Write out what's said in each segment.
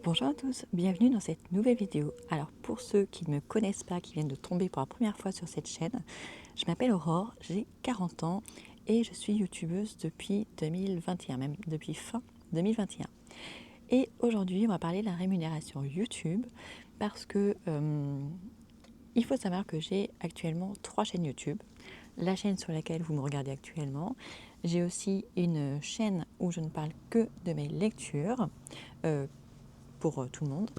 Bonjour à tous, bienvenue dans cette nouvelle vidéo. Alors pour ceux qui ne me connaissent pas, qui viennent de tomber pour la première fois sur cette chaîne, je m'appelle Aurore, j'ai 40 ans et je suis youtubeuse depuis 2021, même depuis fin 2021. Et aujourd'hui on va parler de la rémunération YouTube parce que il faut savoir que j'ai actuellement 3 chaînes YouTube. La chaîne sur laquelle vous me regardez actuellement. J'ai aussi une chaîne où je ne parle que de mes lectures pour tout le monde.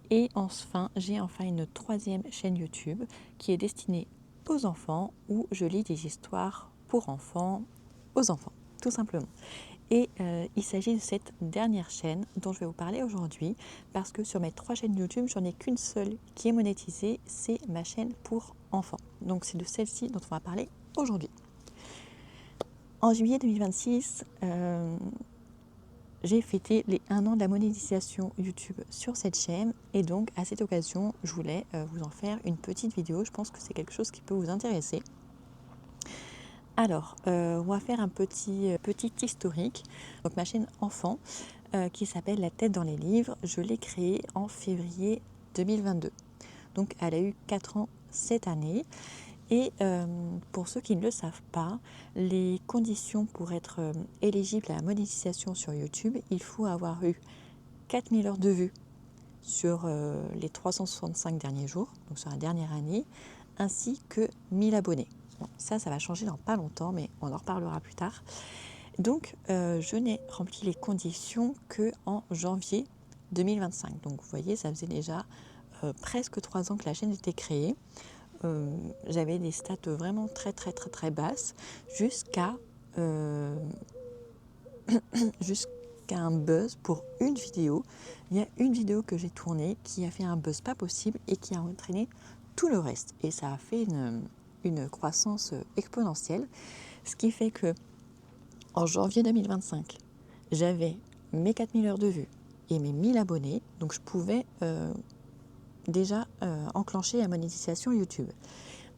Et enfin, j'ai une troisième chaîne YouTube qui est destinée aux enfants où je lis des histoires pour enfants, aux enfants, tout simplement. Et il s'agit de cette dernière chaîne dont je vais vous parler aujourd'hui parce que sur mes 3 chaînes YouTube, j'en ai qu'une seule qui est monétisée, c'est ma chaîne pour enfants. Donc c'est de celle-ci dont on va parler aujourd'hui. En juillet 2026, j'ai fêté les 1 an de la monétisation YouTube sur cette chaîne et donc à cette occasion je voulais vous en faire une petite vidéo. Je pense que c'est quelque chose qui peut vous intéresser. Alors on va faire un petit historique. Donc ma chaîne enfant qui s'appelle La tête dans les livres, je l'ai créée en février 2022. Donc elle a eu 4 ans cette année. Et pour ceux qui ne le savent pas, les conditions pour être éligible à la monétisation sur YouTube, il faut avoir eu 4000 heures de vues sur les 365 derniers jours, donc sur la dernière année, ainsi que 1000 abonnés. Bon, ça va changer dans pas longtemps, mais on en reparlera plus tard. Donc je n'ai rempli les conditions qu'en janvier 2025. Donc vous voyez, ça faisait déjà presque 3 ans que la chaîne était créée. J'avais des stats vraiment très basses jusqu'à un buzz pour une vidéo. Il y a une vidéo que j'ai tournée qui a fait un buzz pas possible et qui a entraîné tout le reste. Et ça a fait une croissance exponentielle. Ce qui fait que en janvier 2025, j'avais mes 4000 heures de vues et mes 1000 abonnés. Donc je pouvais déjà enclencher la monétisation YouTube.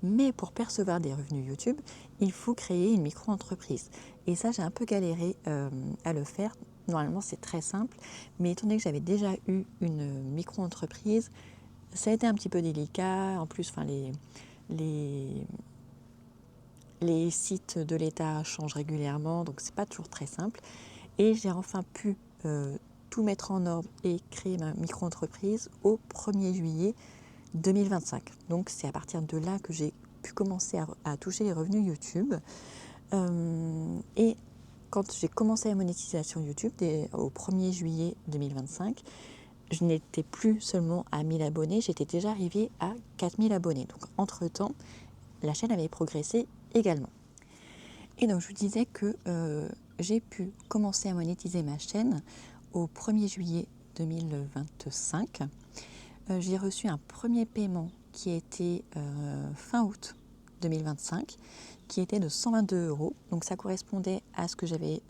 Mais pour percevoir des revenus YouTube, il faut créer une micro-entreprise. Et ça, j'ai un peu galéré à le faire. Normalement, c'est très simple. Mais étant donné que j'avais déjà eu une micro-entreprise, ça a été un petit peu délicat. En plus, les sites de l'État changent régulièrement, donc c'est pas toujours très simple. Et j'ai enfin pu tout mettre en ordre et créer ma micro-entreprise au 1er juillet 2025. Donc c'est à partir de là que j'ai pu commencer à toucher les revenus YouTube. Et quand j'ai commencé la monétisation YouTube au 1er juillet 2025, je n'étais plus seulement à 1000 abonnés, j'étais déjà arrivée à 4000 abonnés. Donc entre-temps, la chaîne avait progressé également. Et donc je vous disais que j'ai pu commencer à monétiser ma chaîne au 1er juillet 2025. J'ai reçu un premier paiement qui a été fin août 2025, qui était de 122 €. Donc ça correspondait à ce que j'avais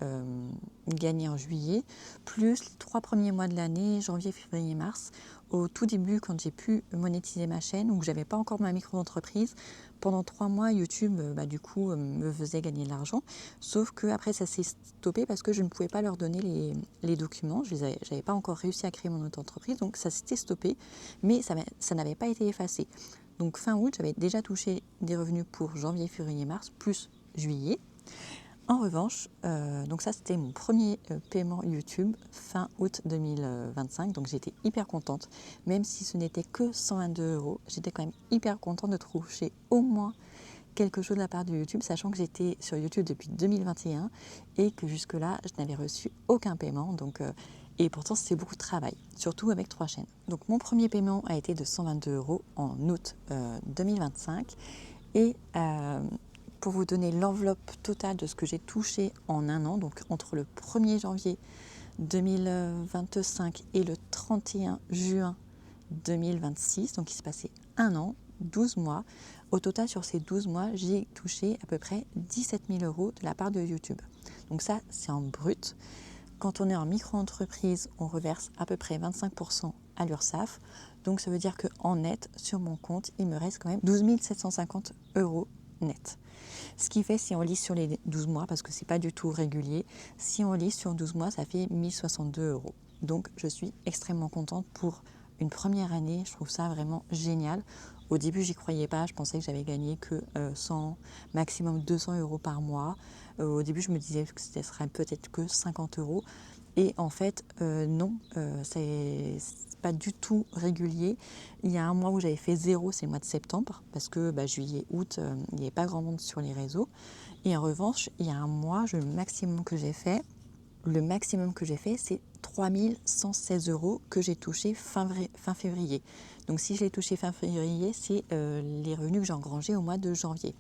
gagné en juillet, plus les 3 premiers mois de l'année, janvier, février, mars. Au tout début, quand j'ai pu monétiser ma chaîne, où je n'avais pas encore ma micro-entreprise, pendant 3 mois, YouTube, me faisait gagner de l'argent. Sauf qu'après, ça s'est stoppé parce que je ne pouvais pas leur donner les documents. Je n'avais pas encore réussi à créer mon auto-entreprise, donc ça s'était stoppé. Mais ça n'avait pas été effacé. Donc fin août, j'avais déjà touché des revenus pour janvier, février, mars, plus juillet. En revanche, donc ça c'était mon premier paiement YouTube fin août 2025, donc j'étais hyper contente. Même si ce n'était que 122 €, j'étais quand même hyper contente de toucher au moins quelque chose de la part de YouTube, sachant que j'étais sur YouTube depuis 2021 et que jusque-là, je n'avais reçu aucun paiement. Et pourtant, c'était beaucoup de travail, surtout avec 3 chaînes. Donc mon premier paiement a été de 122 € en août 2025. Et pour vous donner l'enveloppe totale de ce que j'ai touché en 1 an, donc entre le 1er janvier 2025 et le 31 juin 2026, donc il s'est passé 1 an, 12 mois. Au total, sur ces 12 mois, j'ai touché à peu près 17 000 € de la part de YouTube. Donc ça, c'est en brut. Quand on est en micro-entreprise, on reverse à peu près 25% à l'URSSAF. Donc ça veut dire qu'en net, sur mon compte, il me reste quand même 12 750 € net. Ce qui fait, si on lit sur les 12 mois, parce que c'est pas du tout régulier, si on lit sur 12 mois, ça fait 1062 €. Donc je suis extrêmement contente pour une première année. Je trouve ça vraiment génial. Au début, j'y croyais pas. Je pensais que j'avais gagné que 100, maximum 200 euros par mois. Au début, je me disais que ce serait peut-être que 50 euros. Et en fait, non, c'est pas du tout régulier. Il y a un mois où j'avais fait 0, c'est le mois de septembre, parce que juillet, août, il n'y avait pas grand monde sur les réseaux. Et en revanche, il y a un mois, le maximum que j'ai fait, c'est 3 116 euros que j'ai touché fin février. Donc si je l'ai touché fin février, c'est les revenus que j'ai engrangés au mois de janvier.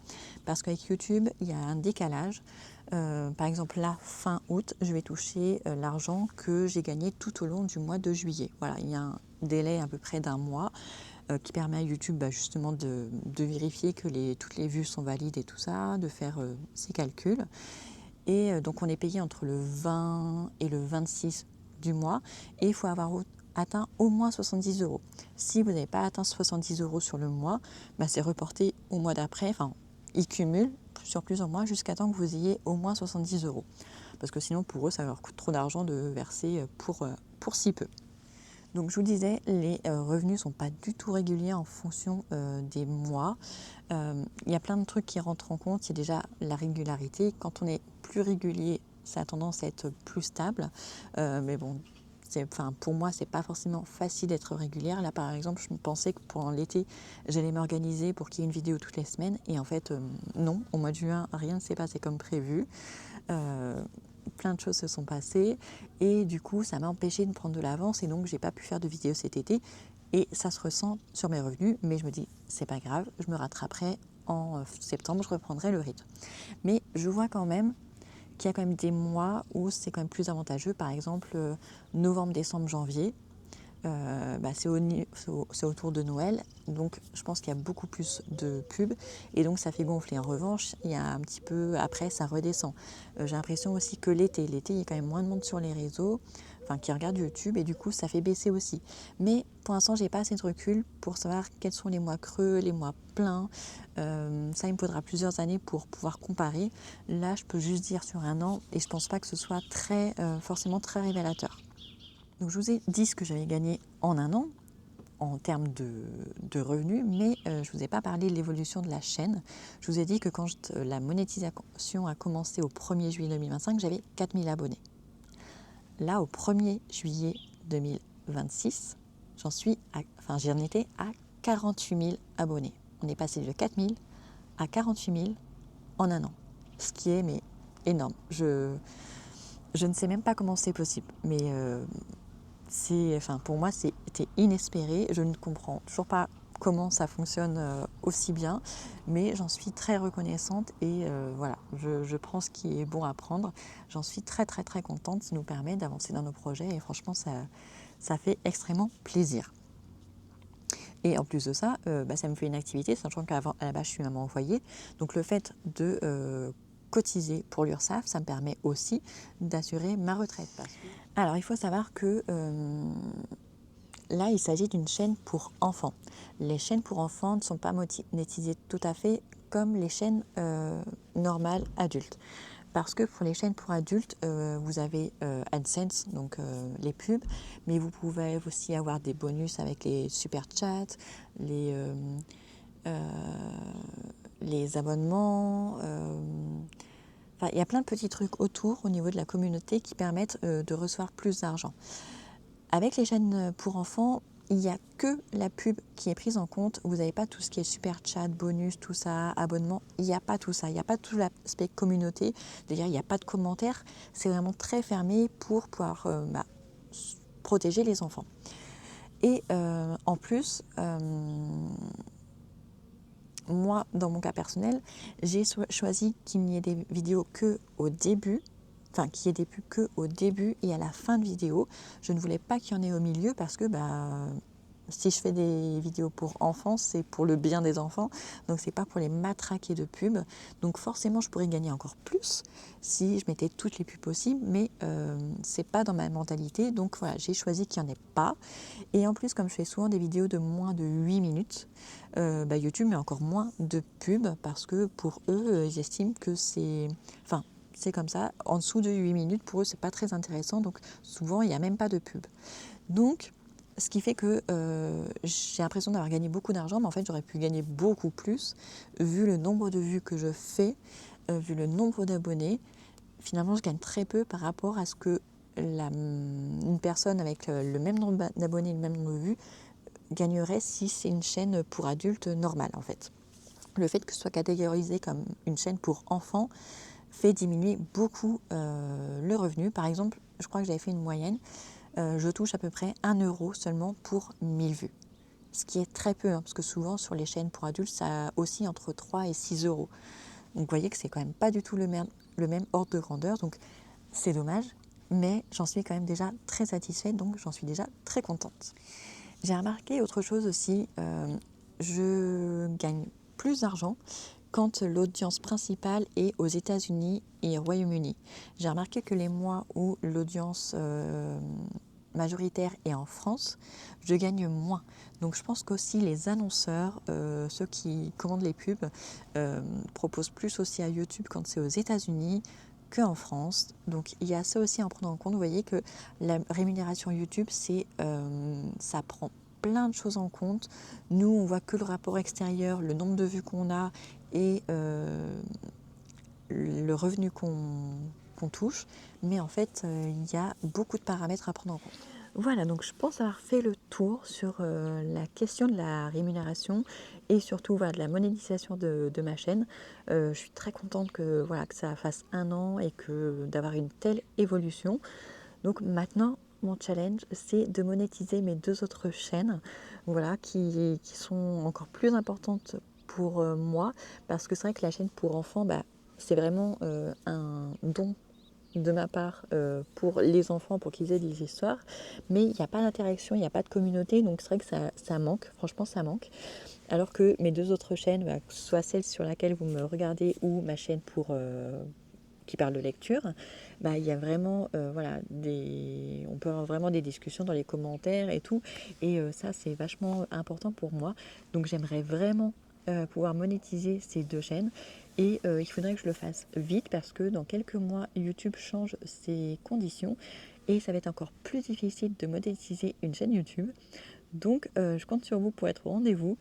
Parce qu'avec YouTube, il y a un décalage. Par exemple, là, fin août, je vais toucher l'argent que j'ai gagné tout au long du mois de juillet. Voilà, il y a un délai à peu près d'un mois qui permet à YouTube justement de vérifier que toutes les vues sont valides et tout ça, de faire ses calculs. Et donc on est payé entre le 20 et le 26 du mois et il faut avoir atteint au moins 70 euros. Si vous n'avez pas atteint 70 euros sur le mois, c'est reporté au mois d'après. Enfin, ils cumulent sur plusieurs mois jusqu'à temps que vous ayez au moins 70 euros. Parce que sinon, pour eux, ça leur coûte trop d'argent de verser pour si peu. Donc je vous disais, les revenus ne sont pas du tout réguliers en fonction des mois. Il y a plein de trucs qui rentrent en compte. Il y a déjà la régularité. Quand on est plus régulier, ça a tendance à être plus stable. Mais bon, pour moi, c'est pas forcément facile d'être régulière. Là, par exemple, je pensais que pendant l'été, j'allais m'organiser pour qu'il y ait une vidéo toutes les semaines. Et en fait, non. Au mois de juin, rien ne s'est passé comme prévu. Plein de choses se sont passées et du coup ça m'a empêché de prendre de l'avance et donc j'ai pas pu faire de vidéo cet été et ça se ressent sur mes revenus, mais je me dis c'est pas grave, je me rattraperai en septembre, je reprendrai le rythme. Mais je vois quand même qu'il y a quand même des mois où c'est quand même plus avantageux, par exemple novembre, décembre, janvier. C'est autour de Noël, donc je pense qu'il y a beaucoup plus de pubs et donc ça fait gonfler. En revanche, il y a un petit peu, après ça redescend. J'ai l'impression aussi que l'été, il y a quand même moins de monde sur les réseaux, qui regardent YouTube et du coup ça fait baisser aussi. Mais pour l'instant, j'ai pas assez de recul pour savoir quels sont les mois creux, les mois pleins. Ça, il me faudra plusieurs années pour pouvoir comparer. Là, je peux juste dire sur un an et je pense pas que ce soit forcément très révélateur. Donc je vous ai dit ce que j'avais gagné en un an en termes de revenus, mais je ne vous ai pas parlé de l'évolution de la chaîne. Je vous ai dit que quand la monétisation a commencé au 1er juillet 2025, j'avais 4000 abonnés. Là, au 1er juillet 2026, j'en étais à 48 000 abonnés. On est passé de 4000 à 48 000 en un an, ce qui est énorme. Je ne sais même pas comment c'est possible, mais pour moi, c'était inespéré. Je ne comprends toujours pas comment ça fonctionne aussi bien, mais j'en suis très reconnaissante et voilà, je prends ce qui est bon à prendre. J'en suis très très très contente, ça nous permet d'avancer dans nos projets et franchement, ça fait extrêmement plaisir. Et en plus de ça, ça me fait une activité, sachant qu'à la base, je suis maman au foyer. Donc le fait de cotiser pour l'URSSAF, ça me permet aussi d'assurer ma retraite. Alors, il faut savoir que là, il s'agit d'une chaîne pour enfants. Les chaînes pour enfants ne sont pas monétisées tout à fait comme les chaînes normales adultes. Parce que pour les chaînes pour adultes, vous avez AdSense, donc les pubs, mais vous pouvez aussi avoir des bonus avec les super chats, les abonnements. Il y a plein de petits trucs autour au niveau de la communauté qui permettent de recevoir plus d'argent. Avec les chaînes pour enfants, il n'y a que la pub qui est prise en compte. Vous n'avez pas tout ce qui est super chat, bonus, tout ça, abonnement. Il n'y a pas tout ça. Il n'y a pas tout l'aspect communauté. D'ailleurs, il n'y a pas de commentaires. C'est vraiment très fermé pour pouvoir protéger les enfants. Et en plus, moi, dans mon cas personnel, j'ai choisi qu'il n'y ait des vidéos que au début, qu'il y ait des pubs que au début et à la fin de vidéo. Je ne voulais pas qu'il y en ait au milieu parce que si je fais des vidéos pour enfants, c'est pour le bien des enfants, donc c'est pas pour les matraquer de pubs. Donc forcément, je pourrais gagner encore plus si je mettais toutes les pubs possibles, mais c'est pas dans ma mentalité. Donc voilà, j'ai choisi qu'il n'y en ait pas. Et en plus, comme je fais souvent des vidéos de moins de 8 minutes, YouTube met encore moins de pubs parce que pour eux, ils estiment que c'est c'est comme ça. En dessous de 8 minutes, pour eux, c'est pas très intéressant. Donc souvent, il n'y a même pas de pub. Donc, ce qui fait que j'ai l'impression d'avoir gagné beaucoup d'argent, mais en fait, j'aurais pu gagner beaucoup plus, vu le nombre de vues que je fais, vu le nombre d'abonnés. Finalement, je gagne très peu par rapport à ce que une personne avec le même nombre d'abonnés, le même nombre de vues, gagnerait si c'est une chaîne pour adultes normale, en fait. Le fait que ce soit catégorisé comme une chaîne pour enfants fait diminuer beaucoup le revenu. Par exemple, je crois que j'avais fait une moyenne, je touche à peu près 1 euro seulement pour 1000 vues. Ce qui est très peu, hein, parce que souvent sur les chaînes pour adultes, ça oscille entre 3 et 6 euros. Donc vous voyez que c'est quand même pas du tout le même ordre de grandeur. Donc c'est dommage, mais j'en suis quand même déjà très satisfaite, donc j'en suis déjà très contente. J'ai remarqué autre chose aussi, je gagne plus d'argent quand l'audience principale est aux États-Unis et au Royaume-Uni. J'ai remarqué que les mois où l'audience majoritaire est en France, je gagne moins. Donc je pense qu'aussi les annonceurs, ceux qui commandent les pubs, proposent plus aussi à YouTube quand c'est aux États-Unis qu'en France. Donc il y a ça aussi à en prendre en compte. Vous voyez que la rémunération YouTube, ça prend plein de choses en compte. Nous, on voit que le rapport extérieur, le nombre de vues qu'on a et le revenu qu'on touche. Mais en fait, il y a beaucoup de paramètres à prendre en compte. Voilà, donc je pense avoir fait le tour sur la question de la rémunération et surtout voilà, de la monétisation de ma chaîne. Je suis très contente que, voilà, que ça fasse 1 an et que d'avoir une telle évolution. Donc maintenant, mon challenge, c'est de monétiser mes 2 autres chaînes, voilà, qui sont encore plus importantes pour moi, parce que c'est vrai que la chaîne pour enfants, c'est vraiment un don de ma part pour les enfants, pour qu'ils aient des histoires, mais il n'y a pas d'interaction, il n'y a pas de communauté, donc c'est vrai que ça manque, franchement ça manque. Alors que mes 2 autres chaînes, que ce soit celle sur laquelle vous me regardez ou ma chaîne qui parle de lecture, il y a vraiment, voilà, on peut avoir vraiment des discussions dans les commentaires et tout, et ça c'est vachement important pour moi, donc j'aimerais vraiment pouvoir monétiser ces 2 chaînes, et il faudrait que je le fasse vite parce que dans quelques mois, YouTube change ses conditions et ça va être encore plus difficile de monétiser une chaîne YouTube. Donc, je compte sur vous pour être au rendez-vous.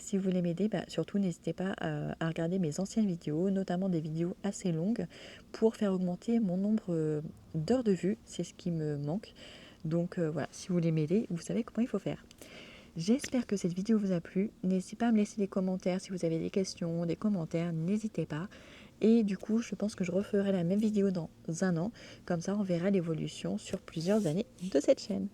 Si vous voulez m'aider, surtout n'hésitez pas à regarder mes anciennes vidéos, notamment des vidéos assez longues, pour faire augmenter mon nombre d'heures de vue. C'est ce qui me manque. Donc voilà, si vous voulez m'aider, vous savez comment il faut faire. J'espère que cette vidéo vous a plu. N'hésitez pas à me laisser des commentaires si vous avez des questions, des commentaires, n'hésitez pas. Et du coup, je pense que je referai la même vidéo dans 1 an. Comme ça, on verra l'évolution sur plusieurs années de cette chaîne.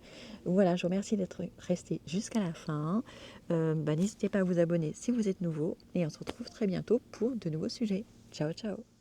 Voilà, je vous remercie d'être resté jusqu'à la fin. N'hésitez pas à vous abonner si vous êtes nouveau. Et on se retrouve très bientôt pour de nouveaux sujets. Ciao, ciao!